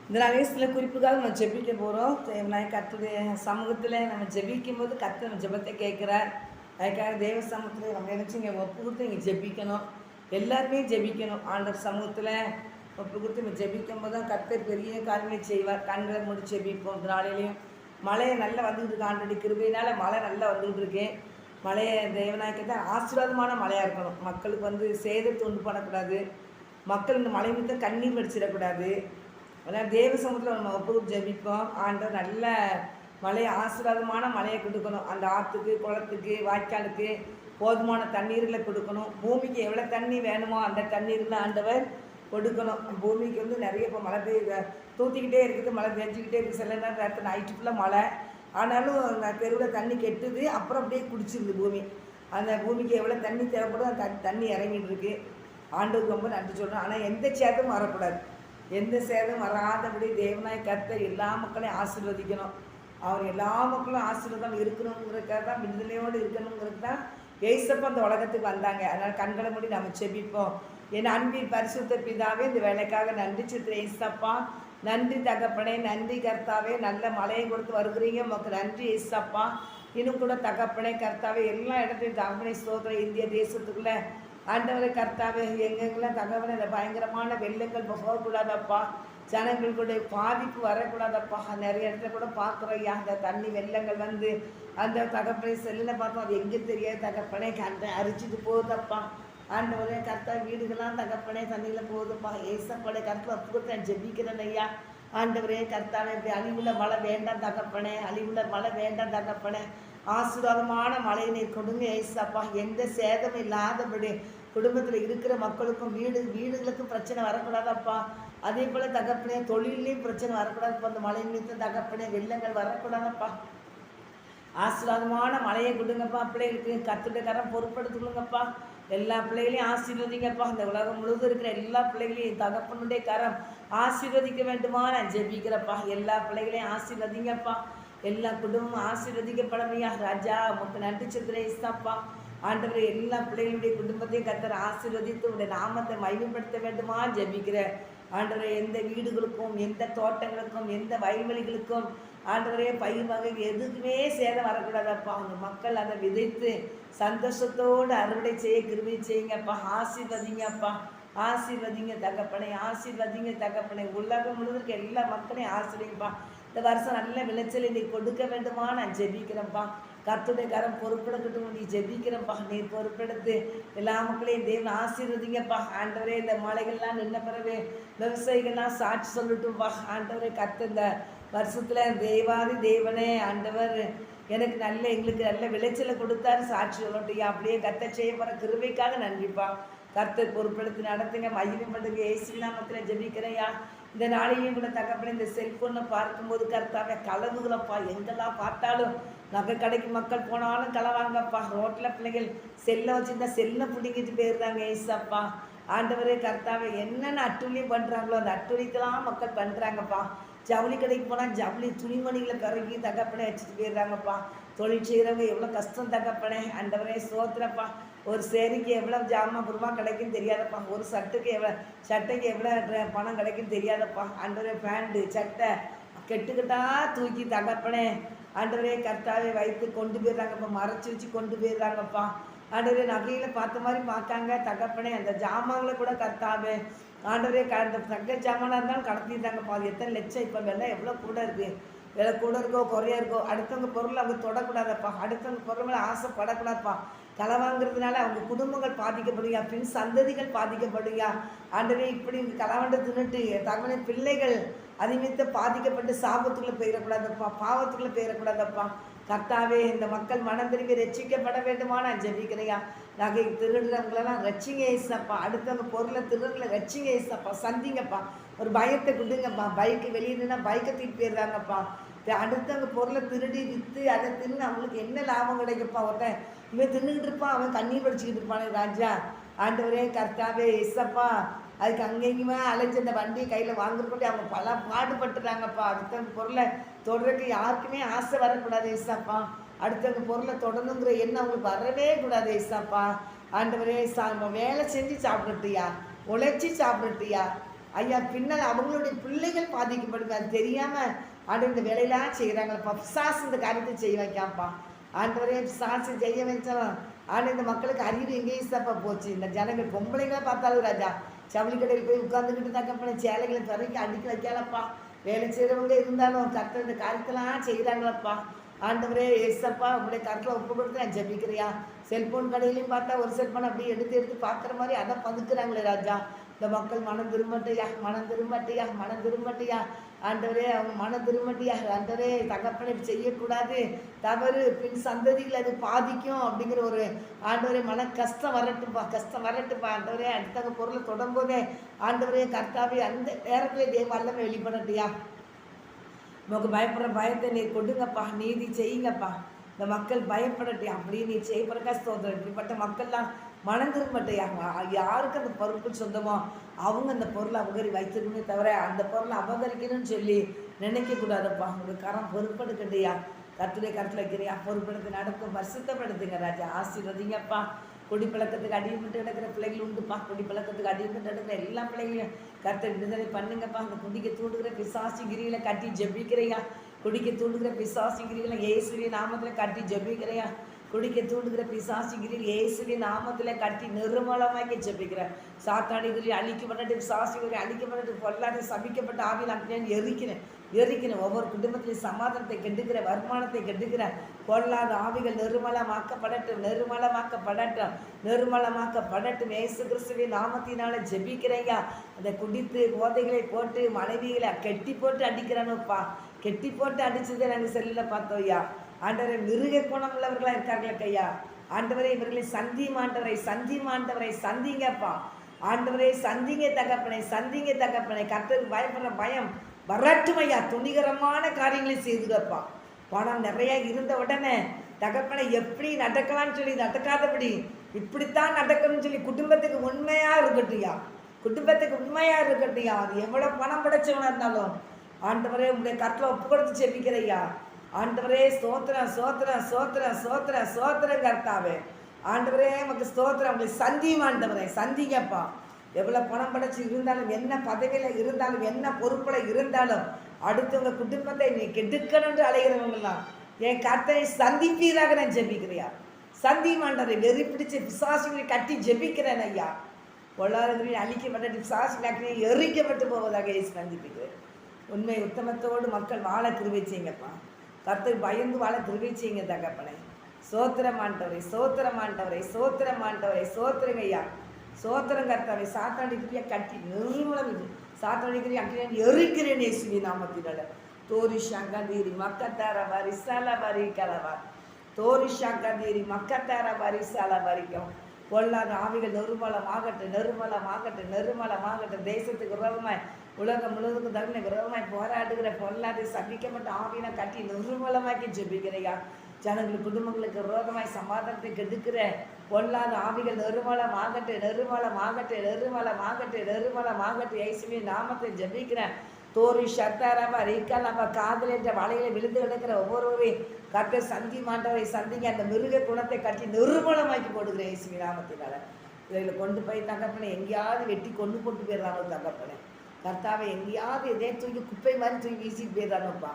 இந்த நாளே சில குறிப்புக்காக நம்ம ஜெபிக்க போகிறோம். தேவனாய் கர்த்தருடைய சமூகத்தில் நம்ம ஜெபிக்கும் போது கர்த்தர் நம்ம ஜெபத்தை கேட்குறார். அதுக்காக தேவ சமூகத்தில் நம்ம நினச்சி இங்கே ஒப்பு கொடுத்து இங்கே ஜெபிக்கணும். எல்லாருமே ஜெபிக்கணும். ஆண்டவர் சமூகத்தில் ஒப்பு கொடுத்து நம்ம ஜெபிக்கும் போது தான் கர்த்தர் பெரிய காரியங்களை செய்வார். கண்களை மூடி ஜெபிப்போம். இந்த நாளிலையும் மழையை நல்லா வந்துக்கிட்டு இருக்கு. ஆண்டோடைய கிருபையினால் மழை நல்லா வந்துக்கிட்டு இருக்கேன். மழையை தேவனாய்க்கு ஆசீர்வாதமான மழையாக இருக்கணும். மக்களுக்கு சேதத்தை உண்டு பண்ணக்கூடாது. மக்கள் இந்த மழை மீது கண்ணீர் வடிச்சிடக்கூடாது. அதனால் தேவ சமூகத்தில் நம்ம ஒப்பு ஜெபிப்போம். ஆண்டவர் நல்ல மழையை ஆசீர்வாதமான மழையை கொடுக்கணும். அந்த ஆற்றுக்கு, குளத்துக்கு, வாய்க்காலுக்கு போதுமான தண்ணீர்களை கொடுக்கணும். பூமிக்கு எவ்வளோ தண்ணி வேணுமோ அந்த தண்ணீர்லாம் ஆண்டவர் கொடுக்கணும். பூமிக்கு நிறைய இப்போ மழை பெய்ய தூத்திக்கிட்டே இருக்குது, மழை பெஞ்சிக்கிட்டே இருக்குது. சில நேரத்தில் நைட்டு ஃபுல்லாக மழை, ஆனாலும் தெருவில் தண்ணி கெட்டுது, அப்புறம் அப்படியே குடிச்சிருது பூமி. அந்த பூமிக்கு எவ்வளோ தண்ணி தேவைப்படும் அந்த தண்ணி இறங்கிட்டு இருக்கு. ஆண்டவருக்கு ரொம்ப நன்றி சொல்கிறோம். ஆனால் எந்த சேதமும் வரக்கூடாது. எந்த சேதம் வராதபடி தேவனாய் கர்த்தர் எல்லா மக்களையும் ஆசீர்வதிக்கணும். அவர் எல்லா மக்களும் ஆசீர்வாதம் இருக்கணுங்கிறதுக்காக தான், விடுதலையோடு இருக்கணுங்கிறது தான் ஏசப்பா அந்த உலகத்துக்கு வந்தாங்க. அதனால் கண்களை மூடி நம்ம செபிப்போம். என் அன்பின் பரிசுத்த பிதாவே, இந்த வேலைக்காக நன்றி சித்திர ஏசப்பா. நன்றி தகப்பனே, நன்றி கர்த்தாவே. நல்ல மழையை கொடுத்து வருகிறீங்க, உங்களுக்கு நன்றி ஏசப்பா. இன்னும் கூட தகப்பனே கர்த்தாவே, எல்லா இடத்துலையும் தகப்பனை ஸ்தோத்திரம். இந்திய தேசத்துக்குள்ளே ஆண்டவரை கர்த்தாவே, எங்கெங்கெல்லாம் தகவலை இந்த பயங்கரமான வெள்ளங்கள் போகக்கூடாதப்பா, ஜனங்களுடைய பாதிப்பு வரக்கூடாதப்பா. நிறைய இடத்துல கூட பார்க்குறோய்யா, அந்த தண்ணி வெள்ளங்கள் அந்த தகப்பனை செல்லில் பார்த்தோம், அது எங்கே தெரியாது தகப்பனே அந்த அரிச்சிட்டு போகுதப்பா. ஆண்டவரே கர்த்தா, வீடுகள்லாம் தகப்பனே தண்ணியில் போகுதுப்பா. ஏசப்படை கருத்தில் அப்போ ஜெபிக்கிறேன் ஐயா. ஆண்டவரே கர்த்தாவே, இப்படி அழிவுள்ள மழை வேண்டாம் தகப்பனே, அழிவுள்ள மழை வேண்டாம் தகப்பனே. ஆசீர்வாதமான மழையை நீர் கொடுங்க ஏசப்பா. எந்த சேதமும் இல்லாதபடி குடும்பத்தில் இருக்கிற மக்களுக்கும் வீடுகளுக்கும் பிரச்சனை வரக்கூடாதப்பா. அதே போல் தகப்பனே, தொழிலையும் பிரச்சனை வரக்கூடாதுப்பா. அந்த மழை நிமித்தம் தகப்பனே வெள்ளங்கள் வரக்கூடாதப்பா. ஆசீர்வாதமான மழையை கொடுங்கப்பா. பிள்ளைகளுக்கு கர்த்தருடைய கரம் பொறுப்படுத்துக்கணுங்கப்பா. எல்லா பிள்ளைகளையும் ஆசீர்வதிங்கப்பா. இந்த உலகம் முழுவதும் இருக்கிற எல்லா பிள்ளைகளையும் தகப்பனுடைய கரம் ஆசீர்வதிக்க வேண்டுமா நான் ஜெபிக்கிறப்பா. எல்லா பிள்ளைகளையும் ஆசீர்வதிங்கப்பா. எல்லா குடும்பமும் ஆசீர்வதிக்கப்படமையா ராஜா. உமக்கு நன்றி சித்திர ஏசப்பா. ஆண்டவரை எல்லா பிள்ளைகளுடைய குடும்பத்தையும் கர்த்தர் ஆசீர்வதித்து உடைய நாமத்தை மகிமைப்படுத்த வேண்டுமா ஜெபிக்கிற ஆண்டவரை. எந்த வீடுகளுக்கும், எந்த தோட்டங்களுக்கும், எந்த வயல்வெளிகளுக்கும் ஆண்டவரே பயிர் வகை எதுக்குமே சேதம் வரக்கூடாதப்பா. அவங்க மக்கள் அதை விதைத்து சந்தோஷத்தோடு அறுவடை செய்ய கிருபை செய்யுங்கப்பா. ஆசீர்வதிங்கப்பா. ஆசீர்வதிங்க தகப்பனை, ஆசீர்வதிங்க தகப்பனை. உலகம் முழுவதுக்கு எல்லா மக்களையும் ஆசீர்வதிங்கப்பா. இந்த வருஷம் நல்ல விளைச்சலை நீ கொடுக்க வேண்டுமா நான் ஜெபிக்கிறேன்ப்பா. கர்த்தருடைய கரம் பொறுப்பெடுக்கட்டும் நீ ஜெபிக்கிறப்பா. நீ பொறுப்பெடுத்து எல்லா மக்களையும் தேவன் ஆசீர்வதிங்கப்பா. ஆண்டவரே, இந்த மலைகள்லாம் நின்ன பிறகு விவசாயிகள்லாம் சாட்சி சொல்லட்டும்பா. ஆண்டவரே கர்த்தர், இந்த வருஷத்தில் தேவாதி தேவனே ஆண்டவர் எனக்கு எங்களுக்கு நல்ல விளைச்சலை கொடுத்தாரு சாட்சி சொல்லட்டும். அப்படியே கர்த்தர் செய்ய போகிற கிருபைக்காக நன்றிப்பா. கர்த்தர் பொறுப்பெடுத்து நடத்துங்க, மகிமைப்படுங்க. இயேசு நாமத்தில் ஜெபிக்கிறையா. இந்த நாளையும் கூட தகப்பனே, இந்த செல்ஃபோனை பார்க்கும்போது கர்த்தாவே கலவுகளப்பா. எங்கெல்லாம் பார்த்தாலும் நகை கடைக்கு மக்கள் போனாலும் களவாங்கப்பா. ரோட்டில் பிள்ளைகள் செல்லை வச்சுருந்தா செல்லை பிடிங்கிட்டு போயிடுறாங்க ஏசப்பா. ஆண்டவரே கர்த்தாவே, என்னென்ன அட்டுழியம் பண்ணுறாங்களோ அந்த அட்டுழியத்தெல்லாம் மக்கள் பண்ணுறாங்கப்பா. ஜவுளி கடைக்கு போனால் ஜவுளி துணிமணிகளை பிறகி தகப்பனே வச்சுட்டு போயிடுறாங்கப்பா. தொழில் செய்கிறவங்க எவ்வளோ கஷ்டம் தகப்பனே. ஆண்டவரே சோத்திரப்பா. ஒரு சேரிக்கு எவ்வளோ ஜாமான் ரூபா கிடைக்குன்னு தெரியாதப்பா. ஒரு சட்டைக்கு எவ்வளோ பணம் கிடைக்குன்னு தெரியாதப்பா. ஆண்டவரே பேண்ட்டு சட்டை கெட்டுக்கிட்டா தூக்கி தகப்பனே ஆண்டவரே கர்த்தாவே வைத்து கொண்டு போயிடுறாங்கப்பா. மறைச்சி வச்சு கொண்டு போயிடுறாங்கப்பா. ஆண்டவரே நகையில் பார்த்த மாதிரி பார்க்காங்க தகப்பனே. அந்த ஜாமான்களை கூட கர்த்தாவே ஆண்டவரே அந்த தங்க ஜாமானாக இருந்தாலும் கடத்திட்டாங்கப்பா. அது எத்தனை லட்சம் இப்போ விலை எவ்வளோ கூட இருக்குது. விலை கூட இருக்கோ குறையா இருக்கோ, அடுத்தவங்க பொருள் அவங்க தொடக்கூடாதப்பா. அடுத்தவங்க பொருள் மேலே ஆசைப்படக்கூடாதுப்பா. களை வாங்குறதுனால அவங்க குடும்பங்கள் பாதிக்கப்படுயா, பின் சந்ததிகள் பாதிக்கப்படுயா. ஆண்டவரே, இப்படி களவாண்டு தின்னுட்டு தகவலை பிள்ளைகள் அதிமித்த பாதிக்கப்பட்டு சாபத்துக்குள்ளே போயிடக்கூடாதப்பா, பாவத்துக்குள்ளே போயிடக்கூடாதப்பா. கர்த்தாவே, இந்த மக்கள் மனம் திரும்பி ரட்சிக்கப்பட வேண்டுமா நான் ஜெபிக்கிறையா. நகை திருடுறவங்களெல்லாம் ரட்சிங்க ஏசப்பா. அடுத்தவங்க பொருளை திருடுறதுல ரட்சிங்க ஏசப்பா. சந்திங்கப்பா. ஒரு பயத்தை கொடுங்கப்பா. பைக்கு வெளியே நின்னா பைக்கை தூக்கி போயிடுறாங்கப்பா. அடுத்தவங்க பொருளை திருடி விற்று அதை தின்னு அவங்களுக்கு என்ன லாபம் கிடைக்கப்பா. ஒருத்தன் இவன் தின்னுக்கிட்டு இருப்பான், அவன் கண்ணீர் படிச்சுக்கிட்டு இருப்பானே ராஜா. ஆண்டவரே கர்த்தாவே ஏசப்பா. அதுக்கு அங்கேயுமே அலைஞ்சு அந்த வண்டியை கையில் வாங்குறப்பட்டு அவங்க பல பாடுபட்டுறாங்கப்பா. அடுத்தவங்க பொருளை தொடர்றதுக்கு யாருக்குமே ஆசை வரக்கூடாது ஏசப்பா. அடுத்தவங்க பொருளை தொடணுங்கிற எண்ணம் அவங்களுக்கு வரவே கூடாது ஏசப்பா. ஆண்டவரே வேலை செஞ்சு சாப்பிடட்டியா, உழைச்சி சாப்பிடட்டியா. ஐயா பின்னால் அவங்களுடைய பிள்ளைகள் பாதிக்கப்படுது. அது தெரியாமல் ஆண்டு இந்த வேலையெல்லாம் செய்கிறாங்கப்பா. பிசாசு இந்த காரியத்தை செய்ய வைக்காம்ப்பா. ஆண்டவரே பிசாசு செய்ய வச்சாலும் ஆண்டு இந்த மக்களுக்கு அறிவு எங்கேயும் தப்பா போச்சு. இந்த ஜனங்கள் பொம்பளைங்களா பார்த்தாலும் ராஜா ஜவுளி கடையில் போய் உட்காந்துக்கிட்டு தக்கப்பன சேலைகளை துறைக்கு அடுக்கி வைக்கலப்பா. வேலை செய்கிறவங்க இருந்தாலும் கர்த்தர் இந்த காரியத்தெல்லாம் செய்கிறாங்களப்பா. ஆண்டவரே ஏசப்பா உங்களுடைய கருத்தில் ஒப்பு கொடுத்து நான் ஜெபிக்கிறியா. செல்ஃபோன் கடையிலையும் பார்த்தா ஒரு செல்ஃபோன் அப்படியே எடுத்து பார்க்குற மாதிரி அதை பதுக்குறாங்களே ராஜா. இந்த மக்கள் மனம் திரும்பட்டையா, மனம் திரும்பட்டையா, மனம் திரும்பட்டையா. ஆண்டவரே அவங்க மனம் திரும்பட்டையா. ஆண்டவரே தகப்பனை செய்யக்கூடாது, தவறு பின் சந்ததிகள் அது பாதிக்கும் அப்படிங்கிற ஒரு ஆண்டவரே மன கஷ்டம் வரட்டும்பா, கஷ்டம் வரட்டும்பா. ஆண்டவரே அடுத்தவங்க பொருளை தொடரும்போதே ஆண்டவரே கர்த்தாவே அந்த நேரத்திலே தேவ எல்லாமே வெளிப்படட்டியா. நமக்கு பயப்படுற பயத்தை நீ கொடுங்கப்பா, நீதி செய்யுங்கப்பா. இந்த மக்கள் பயப்படட்டியா அப்படி நீ செய்யப்படுற ஸ்தோத்திரம். இப்படிப்பட்ட மக்கள்லாம் மனம் திரும்பட்டையா. யாருக்கு அந்த பொறுப்பு சொந்தமோ அவங்க அந்த பொருளை அபகரி வைத்திருக்கணுமே தவிர அந்த பொருளை அபகரிக்கணும்னு சொல்லி நினைக்கக்கூடாதப்பா. உங்கள் கரம் பொறுப்பெடுக்கட்டையா. கர்த்தருடைய கருத்தில் வைக்கிறியா. பொறுப்பெடுத்து நடக்கும் பரிசுத்தப்படுத்துங்க ராஜா. ஆசீர்வதிங்கப்பா. குடிப்பழக்கத்துக்கு அடிமைப்பட்டு கிடக்கிற பிள்ளைகள் உண்டுப்பா. குடிப்பழக்கத்துக்கு அடிமைப்பட்டு கிடக்கிற எல்லா பிள்ளைகளையும் கர்த்தர் விடுதலை பண்ணுங்கப்பா. அந்த குடிக்க தூண்டுகிற பிசாசு கிரிகளை கட்டி ஜெபிக்கிறையா. குடிக்க தூண்டுகிற பிசாசு கிரிகளை இயேசுவின் நாமத்தில் கட்டி ஜெபிக்கிறையா. குடிக்க தூண்டுகிற பிசாசு கிரியில் இயேசுவின் நாமத்தில் கட்டி நிர்மலமாக்கி ஜெபிக்கிறேன். சாத்தாடிகளை அழிக்கப்பட்டு பிசாசுகளை அழிக்கப்பட்டு பொல்லாத சபிக்கப்பட்ட ஆவியில் அப்படின்னு எரிக்கிறேன். ஒவ்வொரு குடும்பத்திலையும் சமாதானத்தை கெடுக்கிற, வருமானத்தை கெடுக்கிற பொல்லாத ஆவிகள் நிர்மலமாக்கப்படட்டும். இயேசு கிறிஸ்துவின் நாமத்தினால ஜெபிக்கிறையா. அதை குடித்து போதைகளை போட்டு மனைவிகளை கெட்டி போட்டு அடிக்கிறானுப்பா. கெட்டி போட்டு அடிச்சதை நாங்கள் செல்லில் பார்த்தோய்யா. ஆண்டவரை மிருக குணம் உள்ளவர்களாக இருக்கார்களே கையா. ஆண்டவரை இவர்களை சந்திங்கப்பா. ஆண்டவரை சந்திங்க தகப்பனை. கர்த்தருக்கு பயப்படுற பயம் வரட்டும் ஐயா. துணிகரமான காரியங்களை செய்துக்கப்பா. பணம் நிறைய இருந்த உடனே தகப்பனை எப்படி நடக்கலாம்னு சொல்லி நடக்காதபடி இப்படித்தான் நடக்கணும்னு சொல்லி குடும்பத்துக்கு உண்மையாக இருக்கட்டும்யா. அது எவ்வளோ பணம் படைச்சவனா இருந்தாலும் ஆண்டவரே உங்களுடைய கர்த்தரை ஒப்பு கொடுத்து செபிக்கிறையா. ஆண்டவரே சோத்திரம் கர்த்தாவே. ஆண்டவரே நமக்கு ஸ்தோத்திரம். உங்களை சந்திங்கப்பா. எவ்வளோ பணம் படைச்சு இருந்தாலும், என்ன பதவியில் இருந்தாலும், என்ன பொறுப்பில் இருந்தாலும் அடுத்தவங்க குடும்பத்தை நீ கெடுக்கணும்னு அலைகிறவங்களாம் என் கர்த்தரை சந்திப்பீராக நான் ஜெபிக்கிறியா. சந்திமாண்டவரை வெறி பிடிச்ச பிசாசுகளை கட்டி ஜெபிக்கிறேன் ஐயா. பொருளாதாரங்களில் அழிக்கப்பட்ட பிசாசுகளை எரிக்கப்பட்டு போவதாக சந்திப்பிக்கிறேன். உண்மை உத்தமத்தோடு மக்கள் வாழ கிருபை செய்யுங்கப்பா. கர்த்தர் பயந்து வாழ கிருபை செய்யுங்க தகப்பனை. சோத்திரங்க ஐயா. சோத்திரம் கர்த்தாவை. சாத்தாடிக்கிறியா கட்டி நிர்மூலம் இது. சாத்தாடிக்கிறியா எரிக்கிறேன் இயேசுவி நாமத்தினால. தோரிஷாங்கதீரி மக்கத்தார வரிசால வரி கலவா. தோரிஷாங்கதீரி மக்கத்தார வரிசால வரிக்கும். பொல்லாத ஆவிகள் நெருமலமாகட்டும். தேசத்துக்கு விரோதமாய் உலகம் முழுவதுக்கும் தகுந்த விரோதமாய் போராடுகிற பொல்லாத சபிக்கப்பட்ட ஆவினை கட்டி நிர்மலமாக்கி ஜெபிக்கிறையா. ஜனங்களுக்கு குடும்பங்களுக்கு விரோதமாய் சமாதானத்தை கெடுக்கிற பொல்லாத ஆவிகள் நெருமலமாகட்டும். இயேசுவின் நாமத்தை ஜெபிக்கிறேன். தோரி சத்தாரமா ரீக்காலாமா காதல் என்ற வலையில விழுந்து கிடக்கிற ஒவ்வொருவரையும் கர்த்தர் சந்திங்க. அந்த மிருக குணத்தை கட்டி நிர்மலமாக்கி போடுகிறேன் இயேசுவின் நாமத்தினால. இவர்களை கொண்டு போய் தகப்பனை எங்கேயாவது வெட்டி கொண்டு போட்டு போயிடுறாங்க தகப்பனை. கர்த்தாவை எங்கேயாவது எதே தூக்கி குப்பை மாதிரி தூக்கி வீசிட்டு போயிடுறானுப்பா.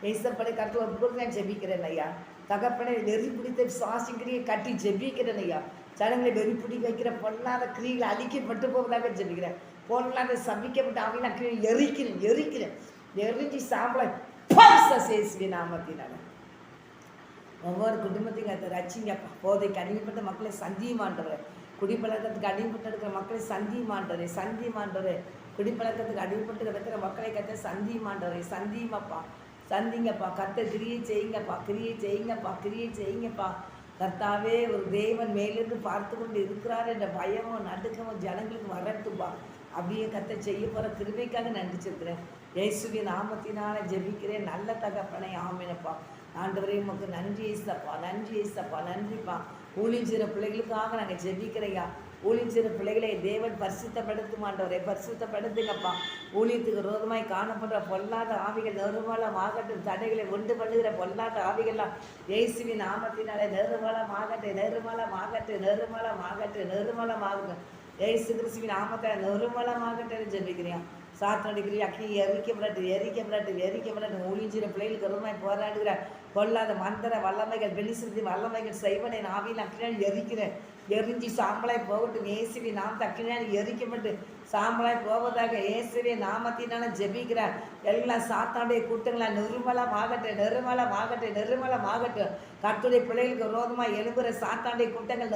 ஏசப்படை கர்த்தர் ஒப்பு கொடுத்து நான் ஜெபிக்கிறேன் ஐயா. தகப்பனை வெறி பிடித்த சுவாசிக்கிரியை கட்டி ஜெபிக்கிறேன் ஐயா. ஜனங்களை வெறி பிடிக்க வைக்கிற பொல்லாத கிரிகளை அழிக்கப்பட்டு போவதாக ஜெபிக்கிறேன். பொல்லாத சபிக்கப்பட்ட ஆவியை நான் எரிக்கிறேன். எரிஞ்சு சாம்பலை நாமத்தினால ஒவ்வொரு குடும்பத்தையும் அதை ரச்சிங்கப்பா. போதைக்கு அடிமைப்பட்ட மக்களை சந்தியுமாண்டவர். குடிப்பழக்கத்துக்கு அடிமைப்பட்டு இருக்கிற மக்களை சந்தியுமாண்டவர். குடிப்பழக்கத்துக்கு அடிமைப்பட்டு கிடக்கிற மக்களை கத்த சந்தியுமாண்டவரை. சந்திங்கப்பா. கர்த்தர் கிரியை செய்யுங்கப்பா. கர்த்தாவே ஒரு தேவன் மேலிருந்து பார்த்து கொண்டு இருக்கிறார் என்ற பயமும் நடுக்கமும் ஜனங்களுக்கு வரட்டும்பா. அப்படியே கர்த்தர் செய்ய போகிற கிருபைக்காக நன்றிச்சிருக்கிறேன். இயேசுவின் நாமத்தினால ஜெபிக்கிறேன் நல்ல தகப்பனை. ஆமேனப்பா. ஆண்டவரே உமக்கு நன்றி ஏசப்பா. நன்றிப்பா. ஊழியம் செய்கிற பிள்ளைகளுக்காக நாங்கள் ஜெபிக்கிறையா. ஊழியம் செய்கிற பிள்ளைகளை தேவன் பரிசுத்தப்படுத்தும் ஆண்டவரை. பரிசுத்தப்படுத்துங்கப்பா. ஊழியத்துக்கு விரோதமாய் காணப்படுற பொல்லாத ஆவிகள் நெருமலமாகட்டும். தடைகளை உண்டு பண்ணுகிற பொல்லாத ஆவிகள்லாம் இயேசுவின் நாமத்தினாலே நிர்மலமாகட்டும். இயேசு கிறிஸ்துவின் நாமத்தை நிர்மலமாகட்டும் ஜெபிக்கிறேன். சாத்தடிக்கிற அக்கி எரிக்கப்படாட்டு ஒளிஞ்சிற பிள்ளைகளுக்கு விரோதமாய் போராடுகிற கொல்லாத மந்திர வல்லமைகள் வெளிசிறுதி வல்லமைகள் செய்வனை நாவியில் அக்கினால் எரிக்கிறேன். எரிஞ்சு சாம்பலாய் போகட்டும். இயேசுவி நாம் அக்கினால் எரிக்கப்பட்டு சாம்பலாய் போவதாக இயேசுவே நாமத்தினால ஜெபிக்கிறார். எல்லாம் சாத்தானுடைய கூட்டங்களா நிர்மலமாகட்டும். கர்த்தருடைய பிள்ளைகளுக்கு விரோதமாக எழும்புகிற சாத்தானுடைய கூட்டங்கள்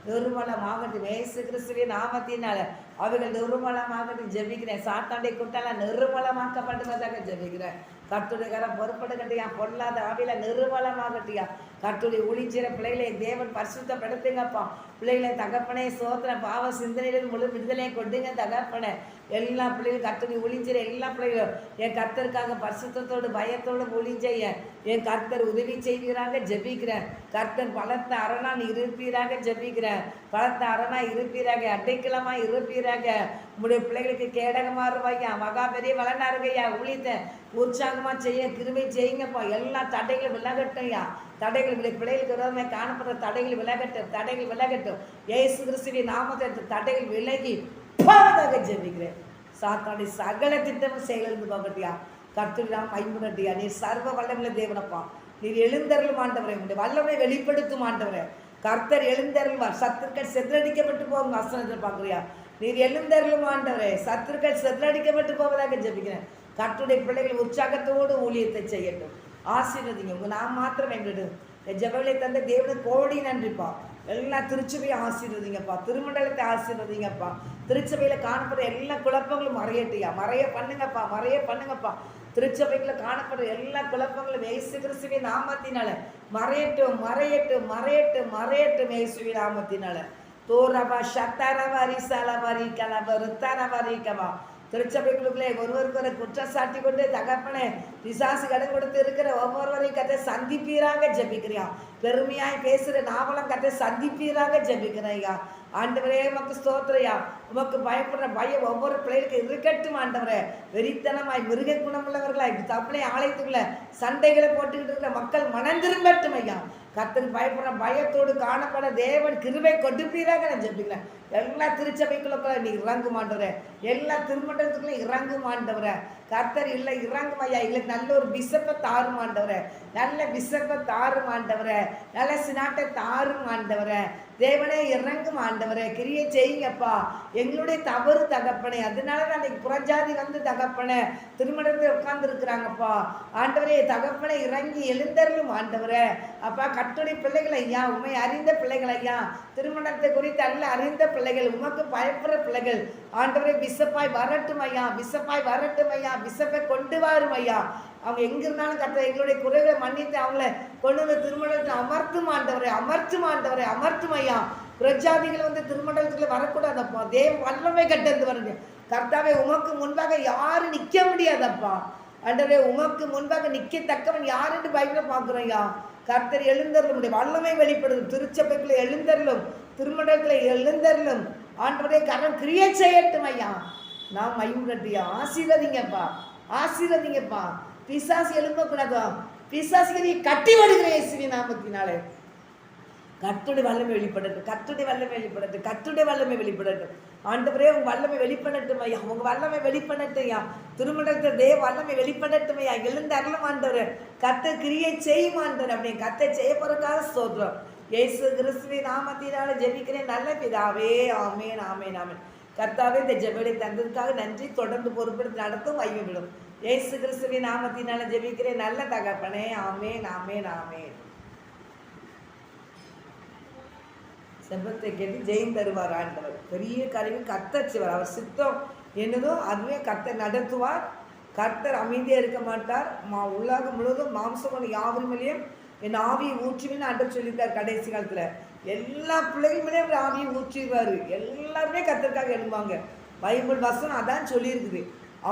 நிர்மலமாகட்டும். இயேசு கிறிஸ்துவின் நாமத்தினால அவர்கள் நிர்மலமாகட்டும் ஜெபிக்கிறேன். சாத்தானுடைய கூட்டம்லாம் நிர்மலமாக்கப்படுவதாக ஜெபிக்கிறேன். கர்த்தருடைய கரம் பொறுப்படுகட்டியா, பொல்லாத ஆவியில நிர்மலமாகட்டியா. கர்த்தருடைய ஒளிஞ்சிற பிள்ளைகளை தேவன் பரிசுத்தப்படுத்துங்கப்பா. பிள்ளைகளை தகப்பனே சோதனை பாவ சிந்தனையிலிருந்து முழு விடுதலையை கொண்டுங்க தகப்பனே. எல்லா பிள்ளைகளும் கர்த்தருடைய ஒளிஞ்சிற எல்லா பிள்ளைகளும் என் கர்த்தருக்காக பரிசுத்தத்தோடு பயத்தோடு ஒளிஞ்செய்ய என் கர்த்தர் உதவி செய்வீராக ஜெபிக்கிறேன். கர்த்தர் பலத்த அரணான் இருப்பீராக ஜெபிக்கிறேன். பலத்த அரணா இருப்பீராக, அடைக்கலமா இருப்பீராக. உங்களுடைய பிள்ளைகளுக்கு கேடகமா இருவாய்யா, மகா பெரிய வளனா இருக்கையா. ஊழியத்தை உற்சாகமா செய்ய கிருபை செய்யுங்கப்பா. எல்லா தடைகளும் விலகட்டையா. தடைகள் பிள்ளைகளுக்கு விரோதமாக காணப்படுற தடைகள் விலகட்டும். இயேசு கிறிஸ்துவின் நாமத்தை தடைகள் விலகி போவதாக ஜெபிக்கிறேன். சாத்தானுடைய சகல திட்டமும் செயலிருந்து போகட்டியா. கர்த்தருடைய நாமம் மைம்படட்டியா. நீர் சர்வ வல்லமையுள்ள தேவனப்பா. நீர் எழுந்தருளும் ஆண்டவரே. உங்களுடைய வல்லமை வெளிப்படுத்தும் ஆண்டவரே. கர்த்தர் எழுந்தருள்வார். சத்துருக்கள் செதறடிக்கப்பட்டு போகும் வசனத்தில் பார்க்குறியா. நீர் எழுந்தருளும் ஆண்டவரே. சத்துருக்கள் செதறடிக்கப்பட்டு போவதாக ஜெபிக்கிறேன். கர்த்தருடைய பிள்ளைகள் உற்சாகத்தோடு ஊழியத்தை செய்யட்டும். ஆசீர்வதிங்க. உங்க நாம் மாத்திரம் எங்களுக்கு ஜெபங்களை தந்த தேவனுக்கு கோடி நன்றிப்பா. எல்லாம் திருச்சபையை ஆசீர்வதிங்கப்பா. திருமண்டலத்தை ஆசீர்வதிங்கப்பா. திருச்சபையில காணப்படுற எல்லா குழப்பங்களும் மறைய பண்ணுங்கப்பா. திருச்சபைக்குள்ள காணப்படுற எல்லா குழப்பங்களும் இயேசு கிறிஸ்துவின் நாமத்தினால மறையட்டும் இயேசுவின் நாமத்தினால. தோரபா ஷத்தரவரி சலவரி கலவரு தரவரிக்கவா. திருச்சபைக்குள்ளே ஒருவருக்கு குற்றச்சாட்டி கொண்டு தகப்பனே பிசாசு கடன் கொடுத்து இருக்கிற ஒவ்வொருவரையும் கதை சந்திப்பீராக ஜெபிக்கிறியா. பெருமையாய் பேசுகிற நாவலம் கதை சந்திப்பீராக ஜெபிக்கிறையா. ஆண்டவரே உமக்கு ஸ்தோத்திரையா. உமக்கு பயப்படுற பயம் ஒவ்வொரு பிள்ளைகளுக்கு இருக்கட்டும் ஆண்டவரே. வெறித்தனமாய் மிருக குணமுள்ளவர்களாய் தப்பனை ஆலயத்துக்குள்ள சண்டைகளை போட்டுக்கிட்டு இருக்கிற மக்கள் மனம் திரும்பட்டும் ஐயா. கர்த்தருக்கு பயப்படுற பயத்தோடு காணப்பட தேவன் கிருபை கொடுப்பீராக நான் ஜெபிக்கிறேன். எல்லா திருச்சபைக்குள்ள நீ இறங்கும் ஆண்டவரே. எல்லா திருமண்டலத்துக்குள்ள இறங்கும் ஆண்டவரே. கர்த்தர் இல்லை இறங்கும் ஐயா. இல்லை நல்ல ஒரு பிசப்பை தாரும் ஆண்டவரே. நல்ல பிசப்பை தாரும் ஆண்டவரே. நல்ல சினாட்டை தாரும் ஆண்டவரே. தேவனே இறங்கும் ஆண்டவரே. கிரியை செய்யுங்கப்பா. எங்களுடைய தவறு தகப்பனே. அதனால தான் அன்னைக்கு புறஜாதி வந்து தகப்பனே திருமணத்தில் உட்கார்ந்து இருக்கிறாங்கப்பா. ஆண்டவரே தகப்பனே இறங்கி எழுந்தருளும் ஆண்டவரே. அப்பா கர்த்தருடைய பிள்ளைகள் ஐயா, உண்மை அறிந்த பிள்ளைகள் ஐயா, திருமணத்தை குறித்து அல்ல அறிந்த பிள்ளைகள், உமக்கு பயப்படுற பிள்ளைகள் ஆண்டவரே பிசப்பாய் வரட்டும் ஐயா. பிசப்பை கொண்டு வரும் ஐயா. அவங்க எங்கிருந்தாலும் கர்த்தர் எங்களுடைய குறைகளை மன்னித்து அவங்கள கொண்டு வந்து திருமணத்தை அமர்த்தும் ஐயா. பிரஜாதிகள் வந்து திருமண்டலத்துக்குள்ள வரக்கூடாதப்பா. தேவ வல்லமை கட்டந்து வருங்க கர்த்தாவே. உமக்கு முன்பாக யாரும் நிற்க முடியாதப்பா. ஆண்டவரே உமக்கு முன்பாக நிற்கத்தக்கவன் யாருன்னு பைபிளை பார்க்குறோம் ஐயா. கர்த்தர் எழுந்தருளும், வல்லமை வெளிப்படும். திருச்சபைக்குள்ள எழுந்தருளும், திருமண்டலத்துல எழுந்தருளும். ஆண்டவரே கரம் கிரியை செய்யட்டும் ஐயா. நான் மைம்பட்டியா. ஆசீர்வதிங்கப்பா. பிசாசு எழும்பக்கூடாதா. பிசாசுகளை கட்டி வருகிறேன் இயேசுவின் நாமத்தினாலே. கர்த்தருடைய வல்லமை வெளிப்படட்டும். ஆண்டவரே உங்க வல்லமை வெளிப்படட்டும் ஐயா. உங்க வல்லமை வெளிப்படட்டும் ஐயா. திருமணத்தில் தேவ வல்லமை வெளிப்படட்டும் ஐயா. எழுந்து அருளும் ஆண்டவர். கர்த்தர் கிரியை செய்யும் ஆண்டவர். அப்படி கர்த்தர் செய்ய போறதுக்காக ஸ்தோத்திரம். இயேசு கிறிஸ்துவின் நாமத்தினால ஜெபிக்கிறேன் நல்ல பிதாவே. ஆமென். கர்த்தாவே இந்த ஜெபத்தை தந்ததுக்காக நன்றி. தொடர்ந்து பொறுப்பெடுத்து நடத்தும் வைவிடும். இயேசு கிறிஸ்துவின் நாமத்தினால ஜெபிக்கிறேன் நல்ல தகப்பனே. ஆமென். செபத்தை கேட்டு ஜெயம் தருவார் ஆண்டவர். பெரிய காரியம் கர்த்தர் செய்வார். அவர் சித்தம் என்னதோ அதுவே கர்த்தர் நடத்துவார். கர்த்தர் அமைதியாக இருக்க மாட்டார். உலகம் முழுவதும் மாம்சமான யாவர் மேலேயும் என் ஆவியை ஊற்றுவேன்னு ஆண்டவர் சொல்லியிருக்கார். கடைசி காலத்தில் எல்லா பிள்ளைகளுமே அவர் ஆவியை ஊற்றிடுவார். எல்லாருமே கர்த்தருக்காக எழுவாங்க. பைபிள் வசனம் அதான் சொல்லியிருக்குது.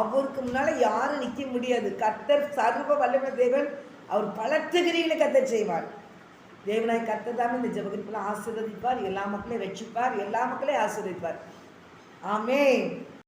அவருக்கு முன்னால் யாரும் நிற்க முடியாது. கர்த்தர் சர்வ வல்லமை தேவன். அவர் பலத்த கிரிகளை கர்த்தர் செய்வார். தேவனாய் கர்த்தர் தாமே இந்த ஜெப குறிப்பெல்லாம் ஆசீர்வதிப்பார். எல்லா மக்களையும் ரட்சிப்பார். எல்லா மக்களையும் ஆசீர்வதிப்பார். ஆமென்.